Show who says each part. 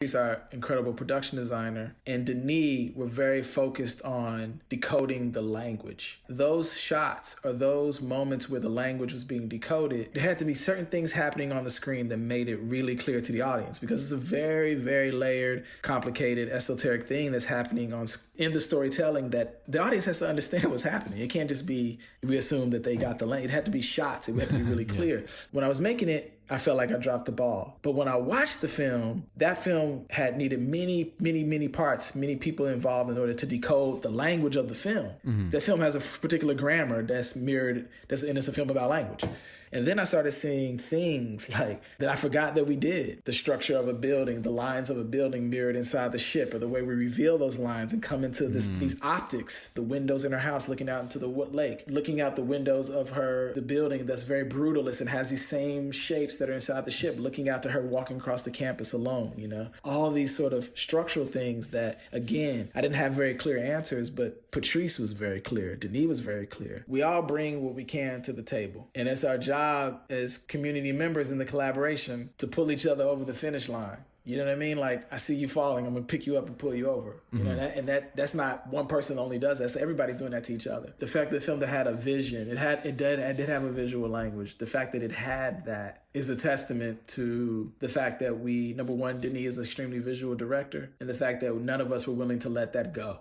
Speaker 1: He's our incredible production designer, and Denis were very focused on decoding the language. Those shots or those moments where the language was being decoded, there had to be certain things happening on the screen that made it really clear to the audience, because it's a very, very layered, complicated, esoteric thing that's happening in the storytelling that the audience has to understand what's happening. It can't just be, we assume that they got the language. It had to be shots. It had to be really clear. When I was making it, I felt like I dropped the ball. But when I watched the film, that film had needed many, many, many parts, many people involved in order to decode the language of the film. Mm-hmm. The film has a particular grammar that's mirrored, and it's a film about language. And then I started seeing things like that I forgot that we did. The structure of a building, the lines of a building mirrored inside the ship, or the way we reveal those lines and come into these optics, the windows in her house looking out into the lake, looking out the windows of the building that's very brutalist and has these same shapes that are inside the ship, looking out to her walking across the campus alone, all these sort of structural things that, again, I didn't have very clear answers, but Patrice was very clear. Denis was very clear. We all bring what we can to the table, and it's our job as community members in the collaboration to pull each other over the finish line. You know what I mean? Like, I see you falling, I'm gonna pick you up and pull you over. You know, that's not one person only does that. So everybody's doing that to each other. The fact that the film that had a vision, it did have a visual language. The fact that it had that is a testament to the fact that number one, Denis is an extremely visual director, and the fact that none of us were willing to let that go.